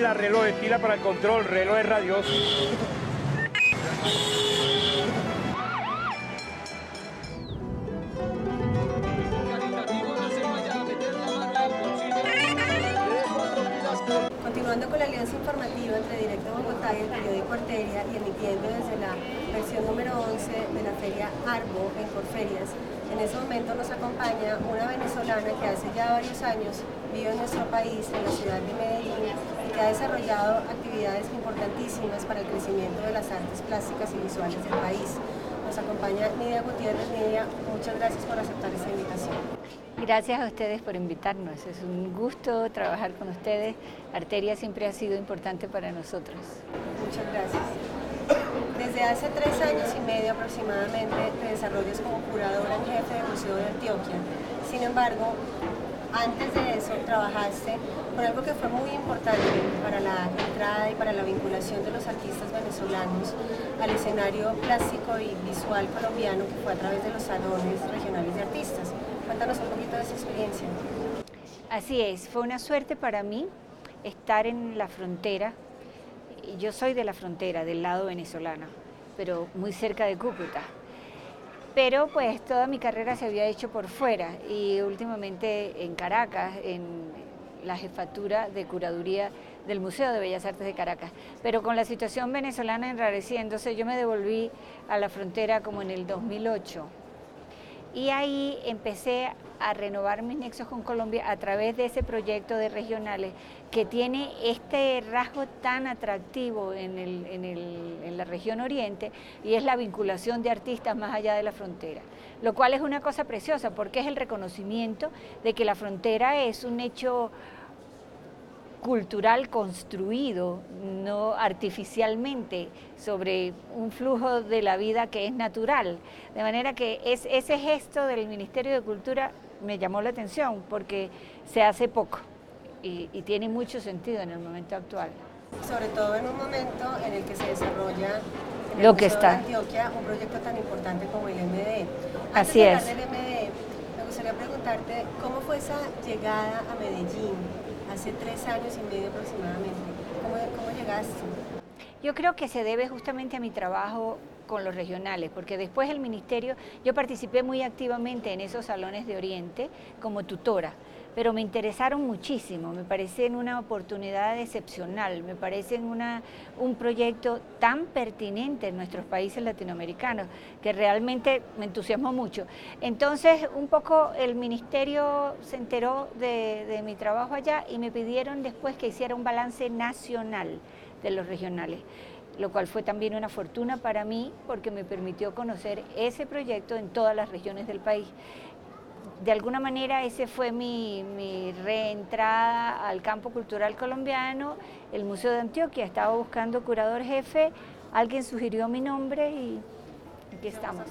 pila, reloj de pila para el control, reloj de radios. Continuando con la alianza informativa entre Directo Bogotá y el periódico Arteria y emitiendo desde la versión número 11 de la feria Arbo en Corferias, en ese momento nos acompaña una venezolana que hace ya varios años vive en nuestro país, en la ciudad de Medellín, y que ha desarrollado actividades importantísimas para el crecimiento de las artes plásticas y visuales del país. Nos acompaña Nidia Gutiérrez. Nidia, muchas gracias por aceptar esta invitación. Gracias a ustedes por invitarnos, es un gusto trabajar con ustedes. Arteria siempre ha sido importante para nosotros. Muchas gracias. Desde hace 3 años y medio aproximadamente te desarrollas como curadora en jefe del Museo de Antioquia. Sin embargo, antes de eso trabajaste con algo que fue muy importante para la entrada y para la vinculación de los artistas venezolanos al escenario plástico y visual colombiano, que fue a través de los salones regionales de artistas. Cuéntanos un poquito de esa experiencia. Así es, fue una suerte para mí estar en la frontera. Yo soy de la frontera, del lado venezolano, pero muy cerca de Cúcuta. Pero pues toda mi carrera se había hecho por fuera y últimamente en Caracas, en la jefatura de curaduría del Museo de Bellas Artes de Caracas. Pero con la situación venezolana enrareciéndose, yo me devolví a la frontera como en el 2008. Y ahí empecé a renovar mis nexos con Colombia a través de ese proyecto de regionales que tiene este rasgo tan atractivo en la región oriente, y es la vinculación de artistas más allá de la frontera, lo cual es una cosa preciosa porque es el reconocimiento de que la frontera es un hecho cultural construido, no artificialmente, sobre un flujo de la vida que es natural. De manera que ese gesto del Ministerio de Cultura me llamó la atención porque se hace poco y tiene mucho sentido en el momento actual. Sobre todo en un momento en el que se desarrolla en el Lo que Museo está. de Antioquia un proyecto tan importante como el MDE. Así Antes es. de hablar del MDE, me gustaría preguntarte cómo fue esa llegada a Medellín hace 3 años y medio aproximadamente. ¿Cómo llegaste? Yo creo que se debe justamente a mi trabajo con los regionales, porque después el ministerio, yo participé muy activamente en esos salones de Oriente como tutora, pero me interesaron muchísimo, me parecen una oportunidad excepcional, me parecen un proyecto tan pertinente en nuestros países latinoamericanos, que realmente me entusiasmó mucho. Entonces, un poco el ministerio se enteró de mi trabajo allá y me pidieron después que hiciera un balance nacional de los regionales, lo cual fue también una fortuna para mí porque me permitió conocer ese proyecto en todas las regiones del país. De alguna manera ese fue mi reentrada al campo cultural colombiano. El Museo de Antioquia estaba buscando curador jefe, alguien sugirió mi nombre y aquí estamos.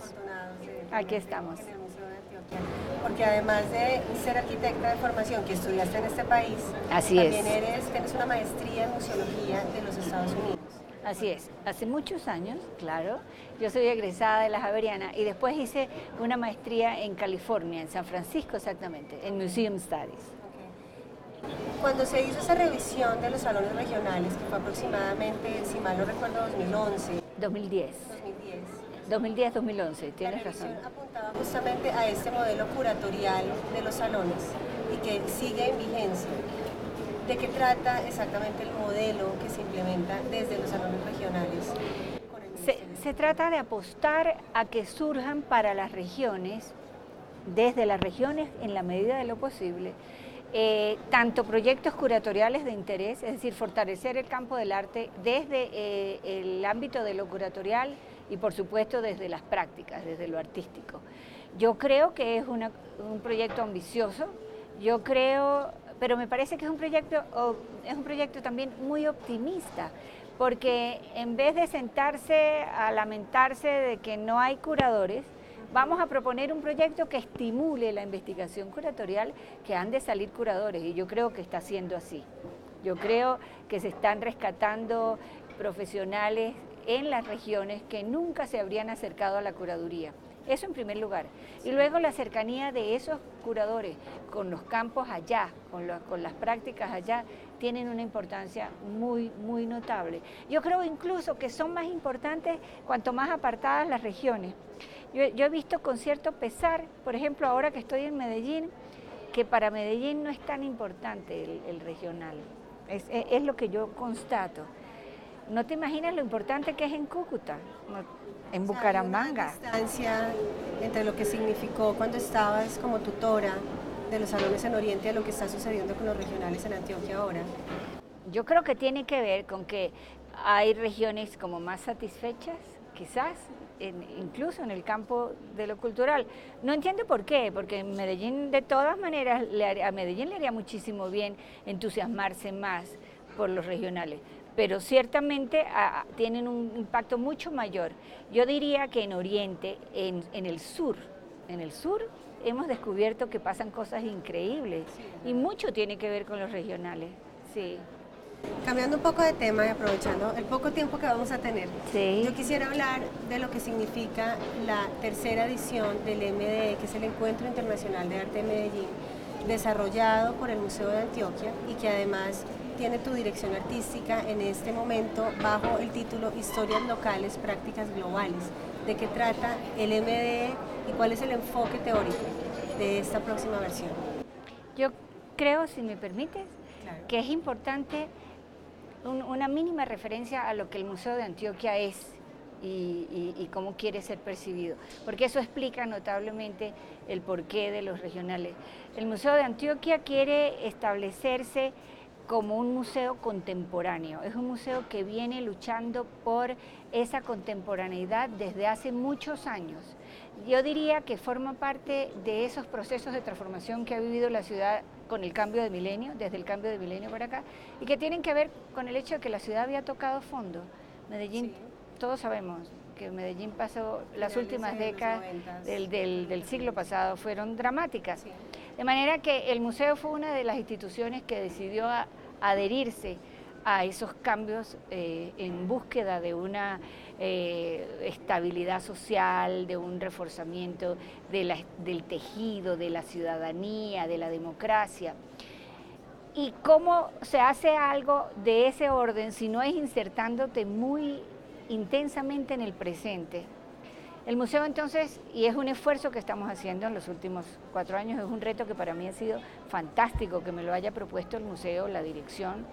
Aquí estamos. En el Museo de Antioquia. Porque además de ser arquitecta de formación, que estudiaste en este país, Así también es. tienes una maestría en museología de los Estados Unidos. Así es, hace muchos años, claro, yo soy egresada de la Javeriana y después hice una maestría en California, en San Francisco exactamente, en Museum Studies. Okay. Cuando se hizo esa revisión de los salones regionales, que fue aproximadamente, si mal no recuerdo, 2011. 2010. 2010-2011, tienes razón. Apuntaba justamente a este modelo curatorial de los salones y que sigue en vigencia. ¿De qué trata exactamente el modelo que se implementa desde los salones regionales? Se trata de apostar a que surjan para las regiones, desde las regiones en la medida de lo posible, tanto proyectos curatoriales de interés, es decir, fortalecer el campo del arte desde el ámbito de lo curatorial y por supuesto desde las prácticas, desde lo artístico. Yo creo que es un proyecto ambicioso, pero me parece que es un proyecto también muy optimista, porque en vez de sentarse a lamentarse de que no hay curadores, vamos a proponer un proyecto que estimule la investigación curatorial, que han de salir curadores, y yo creo que está siendo así. Yo creo que se están rescatando profesionales en las regiones que nunca se habrían acercado a la curaduría. Eso en primer lugar. Y luego la cercanía de esos curadores con los campos allá, con las prácticas allá, tienen una importancia muy, muy notable. Yo creo incluso que son más importantes cuanto más apartadas las regiones. Yo he visto con cierto pesar, por ejemplo, ahora que estoy en Medellín, que para Medellín no es tan importante el regional. Es lo que yo constato. No te imaginas lo importante que es en Cúcuta, en Bucaramanga. Hay una distancia entre lo que significó cuando estabas como tutora de los salones en Oriente a lo que está sucediendo con los regionales en Antioquia ahora. Yo creo que tiene que ver con que hay regiones como más satisfechas, quizás, incluso en el campo de lo cultural. No entiendo por qué, porque en Medellín de todas maneras, a Medellín le haría muchísimo bien entusiasmarse más por los regionales, pero ciertamente tienen un impacto mucho mayor. Yo diría que en Oriente, en el sur hemos descubierto que pasan cosas increíbles y mucho tiene que ver con los regionales, sí. Cambiando un poco de tema y aprovechando el poco tiempo que vamos a tener, Sí. yo quisiera hablar de lo que significa la tercera edición del MDE, que es el Encuentro Internacional de Arte de Medellín, desarrollado por el Museo de Antioquia y que además tiene tu dirección artística en este momento bajo el título Historias Locales, Prácticas Globales. ¿De qué trata el MDE y cuál es el enfoque teórico de esta próxima versión? Yo creo, si me permites, Claro. que es importante una mínima referencia a lo que el Museo de Antioquia es y cómo quiere ser percibido, porque eso explica notablemente el porqué de los regionales. El Museo de Antioquia quiere establecerse como un museo contemporáneo, es un museo que viene luchando por esa contemporaneidad desde hace muchos años. Yo diría que forma parte de esos procesos de transformación que ha vivido la ciudad con el cambio de milenio, desde el cambio de milenio para acá, y que tienen que ver con el hecho de que la ciudad había tocado fondo. Medellín, sí. Todos sabemos que Medellín pasó las últimas décadas del siglo pasado, fueron dramáticas. Sí. De manera que el museo fue una de las instituciones que decidió adherirse a esos cambios en búsqueda de una estabilidad social, de un reforzamiento del tejido, de la ciudadanía, de la democracia. ¿Y cómo se hace algo de ese orden si no es insertándote muy intensamente en el presente? El museo entonces, y es un esfuerzo que estamos haciendo en los últimos 4 años, es un reto que para mí ha sido fantástico que me lo haya propuesto el museo, la dirección,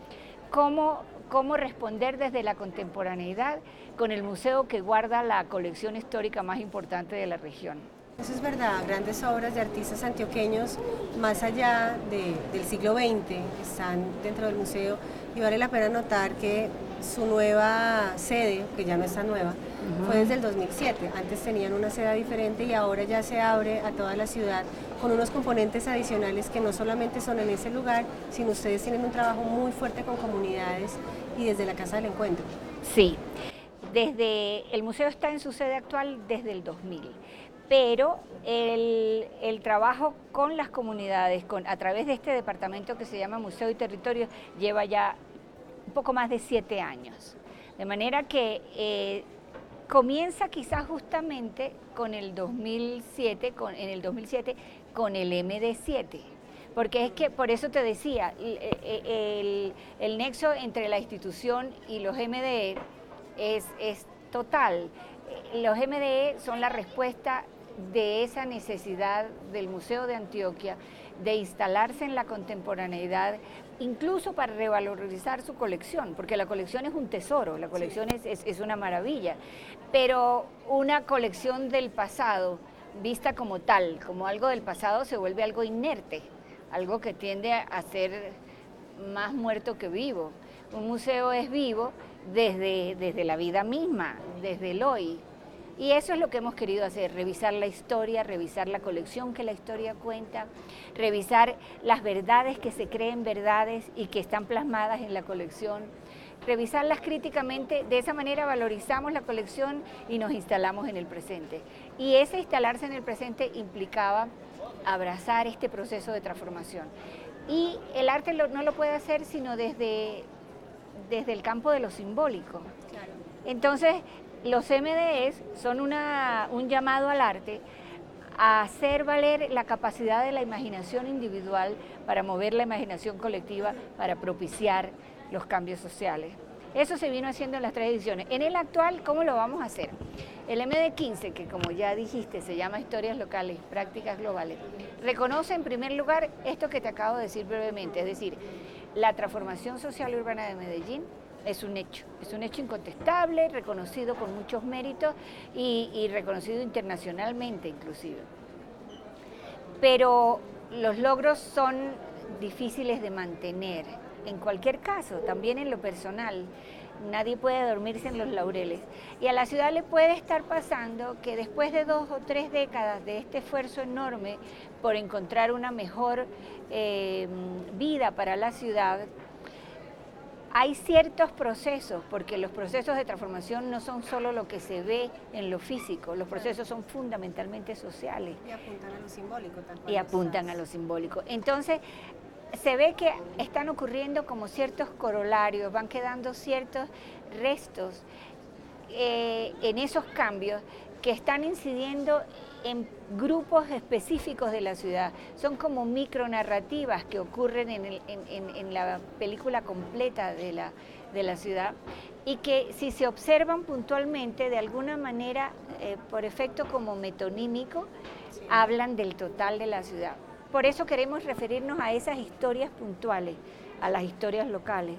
cómo responder desde la contemporaneidad con el museo que guarda la colección histórica más importante de la región. Eso es verdad, grandes obras de artistas antioqueños más allá del siglo XX están dentro del museo y vale la pena notar que su nueva sede, que ya no es tan nueva, fue desde el 2007. Antes tenían una sede diferente y ahora ya se abre a toda la ciudad con unos componentes adicionales que no solamente son en ese lugar, sino ustedes tienen un trabajo muy fuerte con comunidades y desde la Casa del Encuentro. Sí, el museo está en su sede actual desde el 2000. Pero el trabajo con las comunidades, a través de este departamento que se llama Museo y Territorio, lleva ya un poco más de 7 años. De manera que comienza quizás justamente con el 2007, en el 2007 con el MD7. Porque es que, por eso te decía, el nexo entre la institución y los MDE es total. Los MDE son la respuesta de esa necesidad del Museo de Antioquia de instalarse en la contemporaneidad, incluso para revalorizar su colección, porque la colección es un tesoro, la colección es una maravilla, pero una colección del pasado, vista como tal, como algo del pasado, se vuelve algo inerte, algo que tiende a ser más muerto que vivo. Un museo es vivo desde la vida misma, desde el hoy. Y eso es lo que hemos querido hacer, revisar la historia, revisar la colección que la historia cuenta, revisar las verdades que se creen verdades y que están plasmadas en la colección, revisarlas críticamente, de esa manera valorizamos la colección y nos instalamos en el presente. Y ese instalarse en el presente implicaba abrazar este proceso de transformación. Y el arte no lo puede hacer sino desde el campo de lo simbólico. Entonces, los MDEs son un llamado al arte a hacer valer la capacidad de la imaginación individual para mover la imaginación colectiva, para propiciar los cambios sociales. Eso se vino haciendo en las 3 ediciones. En el actual, ¿cómo lo vamos a hacer? El MD15, que como ya dijiste, se llama Historias Locales, Prácticas Globales, reconoce en primer lugar esto que te acabo de decir brevemente, es decir, la transformación social y urbana de Medellín es un hecho incontestable, reconocido con muchos méritos y reconocido internacionalmente inclusive. Pero los logros son difíciles de mantener, en cualquier caso, también en lo personal. Nadie puede dormirse en los laureles. Y a la ciudad le puede estar pasando que después de 2 o 3 décadas de este esfuerzo enorme por encontrar una mejor vida para la ciudad, hay ciertos procesos, porque los procesos de transformación no son solo lo que se ve en lo físico, los procesos son fundamentalmente sociales. Y apuntan a lo simbólico. Y apuntan a lo simbólico. Entonces, se ve que están ocurriendo como ciertos corolarios, van quedando ciertos restos en esos cambios que están incidiendo en grupos específicos de la ciudad. Son como micronarrativas que ocurren en la película completa de la ciudad y que si se observan puntualmente, de alguna manera, por efecto como metonímico, hablan del total de la ciudad. Por eso queremos referirnos a esas historias puntuales, a las historias locales,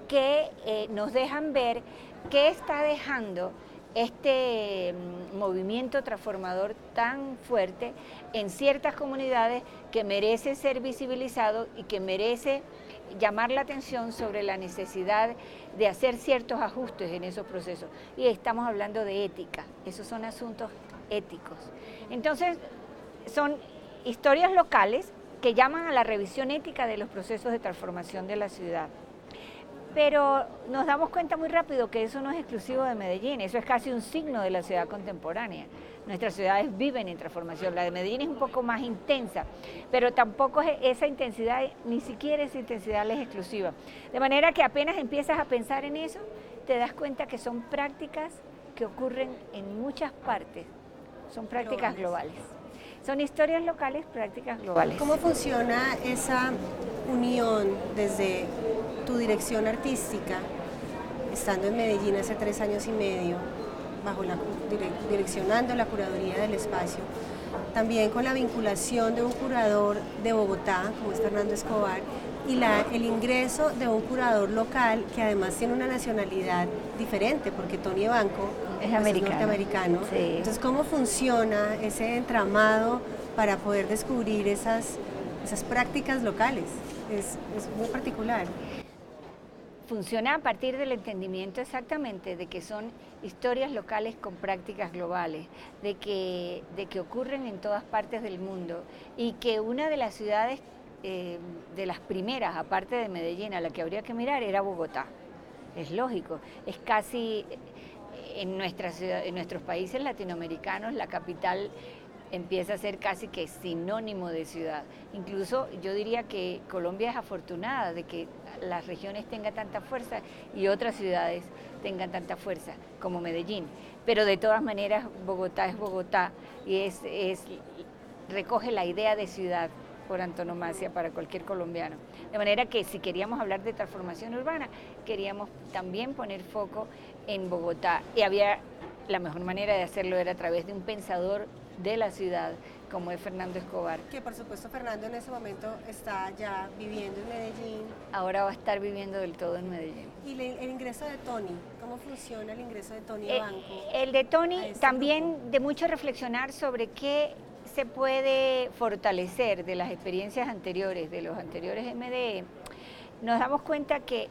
que nos dejan ver qué está dejando este movimiento transformador tan fuerte en ciertas comunidades, que merece ser visibilizado y que merece llamar la atención sobre la necesidad de hacer ciertos ajustes en esos procesos. Y estamos hablando de ética, esos son asuntos éticos. Entonces, son historias locales que llaman a la revisión ética de los procesos de transformación de la ciudad. Pero nos damos cuenta muy rápido que eso no es exclusivo de Medellín, eso es casi un signo de la ciudad contemporánea. Nuestras ciudades viven en transformación, la de Medellín es un poco más intensa, pero tampoco es esa intensidad, ni siquiera esa intensidad es exclusiva. De manera que apenas empiezas a pensar en eso, te das cuenta que son prácticas que ocurren en muchas partes, son prácticas globales. Son historias locales, prácticas globales. ¿Cómo funciona esa unión desde tu dirección artística, estando en Medellín hace 3 años y medio, direccionando la curaduría del espacio, también con la vinculación de un curador de Bogotá, como es Fernando Escobar, y el ingreso de un curador local que además tiene una nacionalidad diferente, porque Tony Evanco es norteamericano. Sí. Entonces, ¿cómo funciona ese entramado para poder descubrir esas prácticas locales? Es muy particular. Funciona a partir del entendimiento exactamente de que son historias locales con prácticas globales, de que ocurren en todas partes del mundo y que una de las ciudades de las primeras, aparte de Medellín, a la que habría que mirar era Bogotá. Es lógico, es casi en nuestros países latinoamericanos la capital empieza a ser casi que sinónimo de ciudad. Incluso yo diría que Colombia es afortunada de que las regiones tengan tanta fuerza y otras ciudades tengan tanta fuerza como Medellín. Pero de todas maneras Bogotá es Bogotá y recoge la idea de ciudad por antonomasia para cualquier colombiano. De manera que si queríamos hablar de transformación urbana, queríamos también poner foco en Bogotá. Y la mejor manera de hacerlo era a través de un pensador de la ciudad, como es Fernando Escobar. Que por supuesto Fernando en ese momento está ya viviendo en Medellín. Ahora va a estar viviendo del todo en Medellín. ¿Y el ingreso de Tony? ¿Cómo funciona el ingreso de Tony Evanco? El de Tony también de mucho reflexionar sobre qué se puede fortalecer de las experiencias anteriores, de los anteriores MDE. Nos damos cuenta que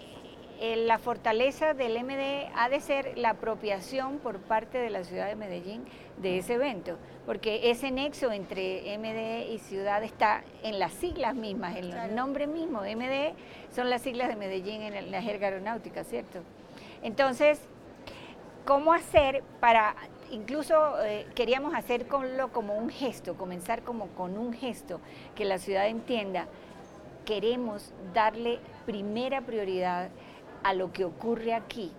la fortaleza del MDE ha de ser la apropiación por parte de la ciudad de Medellín de ese evento, porque ese nexo entre MDE y ciudad está en las siglas mismas, en el nombre mismo. MDE son las siglas de Medellín en la jerga aeronáutica, ¿cierto? Entonces, ¿cómo hacer para, incluso queríamos hacerlo como un gesto, comenzar como con un gesto, que la ciudad entienda, queremos darle primera prioridad a lo que ocurre aquí.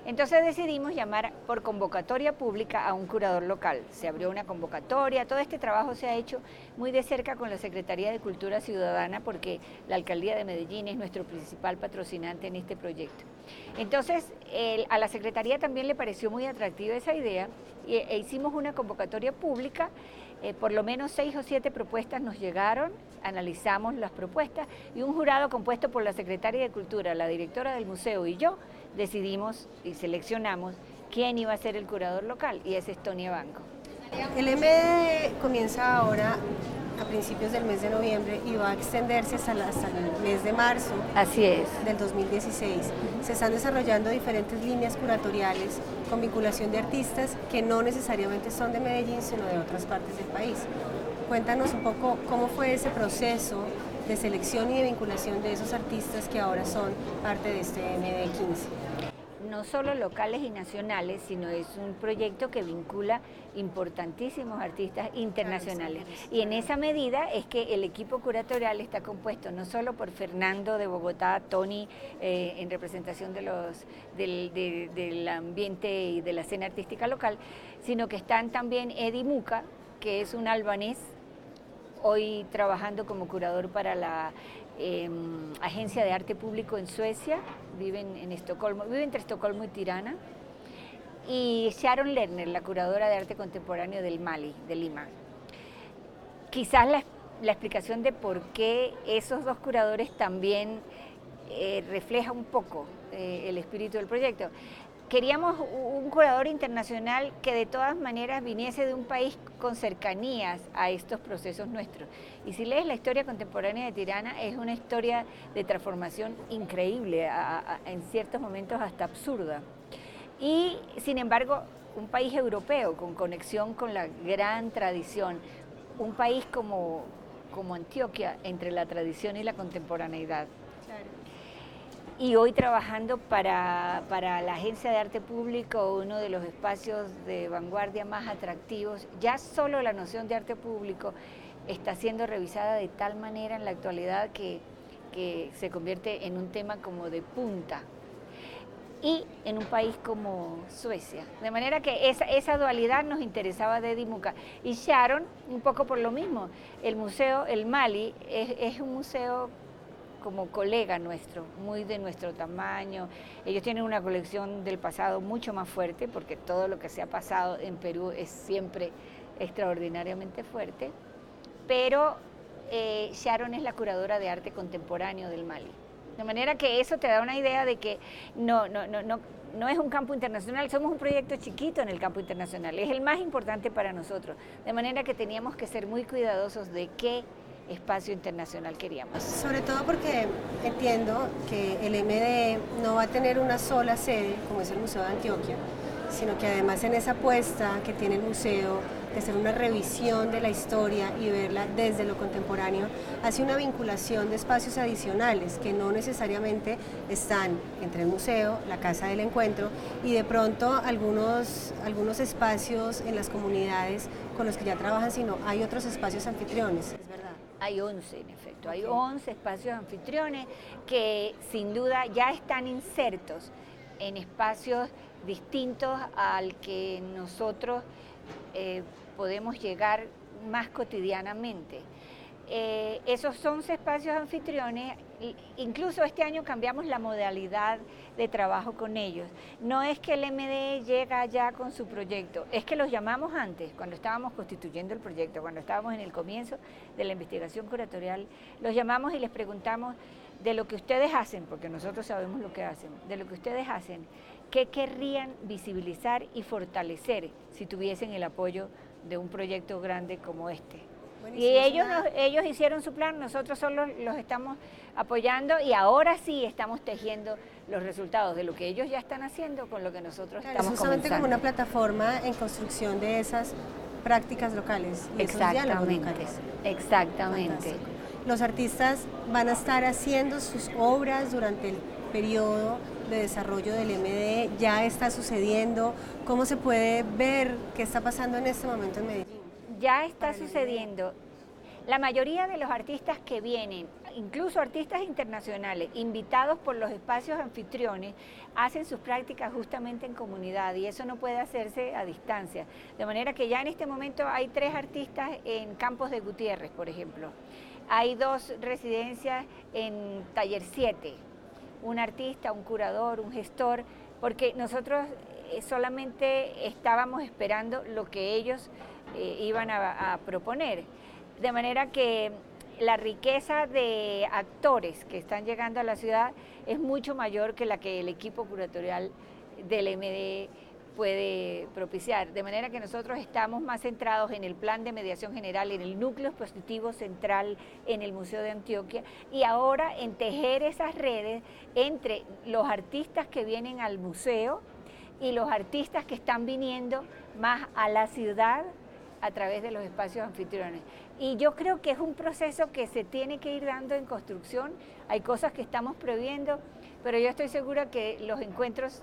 Entonces decidimos llamar por convocatoria pública a un curador local. Se abrió una convocatoria, todo este trabajo se ha hecho muy de cerca con la Secretaría de Cultura Ciudadana porque la Alcaldía de Medellín es nuestro principal patrocinante en este proyecto. Entonces a la Secretaría también le pareció muy atractiva esa idea e hicimos una convocatoria pública. Por lo menos 6 o 7 propuestas nos llegaron, analizamos las propuestas y un jurado compuesto por la Secretaria de Cultura, la directora del museo y yo decidimos y seleccionamos quién iba a ser el curador local y ese es Tonia Banco. El MDE comienza ahora a principios del mes de noviembre y va a extenderse hasta el mes de marzo. Así es. Del 2016. Se están desarrollando diferentes líneas curatoriales con vinculación de artistas que no necesariamente son de Medellín, sino de otras partes del país. Cuéntanos un poco cómo fue ese proceso de selección y de vinculación de esos artistas que ahora son parte de este MDE 15. No solo locales y nacionales, sino es un proyecto que vincula importantísimos artistas internacionales. Y en esa medida es que el equipo curatorial está compuesto no solo por Fernando de Bogotá, Tony en representación del ambiente y de la escena artística local, sino que están también Eddie Muca, que es un albanés, hoy trabajando como curador para la Agencia de Arte Público en Suecia, vive en Estocolmo, vive entre Estocolmo y Tirana, y Sharon Lerner, la curadora de arte contemporáneo del Mali, de Lima. Quizás la explicación de por qué esos dos curadores también refleja un poco el espíritu del proyecto. Queríamos un curador internacional que de todas maneras viniese de un país con cercanías a estos procesos nuestros. Y si lees la historia contemporánea de Tirana, es una historia de transformación increíble, en ciertos momentos hasta absurda. Y sin embargo, un país europeo con conexión con la gran tradición, un país como Antioquia, entre la tradición y la contemporaneidad. Y hoy trabajando para la Agencia de Arte Público, uno de los espacios de vanguardia más atractivos, ya solo la noción de arte público está siendo revisada de tal manera en la actualidad que se convierte en un tema como de punta. Y en un país como Suecia. De manera que esa dualidad nos interesaba de Eddie Muca. Y Sharon, un poco por lo mismo, el museo, el Mali, es un museo como colega nuestro, muy de nuestro tamaño. Ellos tienen una colección del pasado mucho más fuerte, porque todo lo que se ha pasado en Perú es siempre extraordinariamente fuerte, pero Sharon es la curadora de arte contemporáneo del Mali. De manera que eso te da una idea de que no es un campo internacional, somos un proyecto chiquito en el campo internacional, es el más importante para nosotros. De manera que teníamos que ser muy cuidadosos de qué espacio internacional queríamos. Sobre todo porque entiendo que el MDE no va a tener una sola sede, como es el Museo de Antioquia, sino que además en esa apuesta que tiene el museo de hacer una revisión de la historia y verla desde lo contemporáneo, hace una vinculación de espacios adicionales que no necesariamente están entre el museo, la Casa del Encuentro y de pronto algunos espacios en las comunidades con los que ya trabajan, sino hay otros espacios anfitriones, ¿es verdad? Hay 11 en efecto, hay 11 espacios anfitriones que sin duda ya están insertos en espacios distintos al que nosotros podemos llegar más cotidianamente. Esos 11 espacios anfitriones, incluso este año cambiamos la modalidad de trabajo con ellos. No es que el MDE llega ya con su proyecto, es que los llamamos antes, cuando estábamos constituyendo el proyecto, cuando estábamos en el comienzo de la investigación curatorial, los llamamos y les preguntamos de lo que ustedes hacen, porque nosotros sabemos lo que hacen, de lo que ustedes hacen, ¿qué querrían visibilizar y fortalecer si tuviesen el apoyo de un proyecto grande como este? Buenísimo. Y ellos hicieron su plan, nosotros solo los estamos apoyando y ahora sí estamos tejiendo los resultados de lo que ellos ya están haciendo con lo que nosotros estamos justamente comenzando. Como una plataforma en construcción de esas prácticas locales y esos diálogos locales. Exactamente. Fantástico. Los artistas van a estar haciendo sus obras durante el periodo de desarrollo del MDE, ya está sucediendo. ¿Cómo se puede ver qué está pasando en este momento en Medellín? Ya está sucediendo. La mayoría de los artistas que vienen, incluso artistas internacionales, invitados por los espacios anfitriones, hacen sus prácticas justamente en comunidad y eso no puede hacerse a distancia. De manera que ya en este momento hay 3 artistas en Campos de Gutiérrez, por ejemplo. Hay 2 residencias en Taller 7, un artista, un curador, un gestor, porque nosotros solamente estábamos esperando lo que ellos iban a proponer. De manera que la riqueza de actores que están llegando a la ciudad es mucho mayor que la que el equipo curatorial del MD puede propiciar. De manera que nosotros estamos más centrados en el plan de mediación general, en el núcleo expositivo central, en el Museo de Antioquia, y ahora en tejer esas redes entre los artistas que vienen al museo y los artistas que están viniendo más a la ciudad a través de los espacios anfitriones. Y yo creo que es un proceso que se tiene que ir dando en construcción. Hay cosas que estamos previendo, pero yo estoy segura que en los encuentros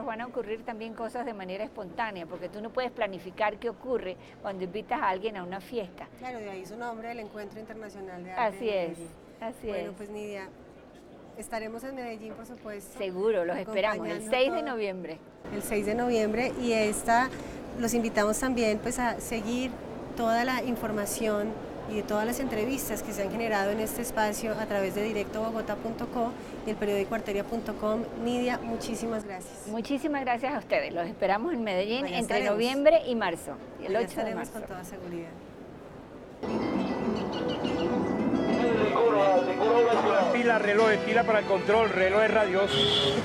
van a ocurrir también cosas de manera espontánea, porque tú no puedes planificar qué ocurre cuando invitas a alguien a una fiesta. Claro, de ahí su nombre, el Encuentro Internacional de Arte. Así es, así es. Bueno, pues Nidia, estaremos en Medellín, por supuesto. Seguro, los esperamos, el 6 de noviembre. El 6 de noviembre y los invitamos también pues a seguir toda la información y de todas las entrevistas que se han generado en este espacio a través de directobogota.co y el periódico arteria.com. Nidia, muchísimas gracias. Muchísimas gracias a ustedes. Los esperamos en Medellín entre noviembre y marzo. El 8 de marzo. Con toda seguridad. Pila, relojes, pila para el control, relojes radiosos.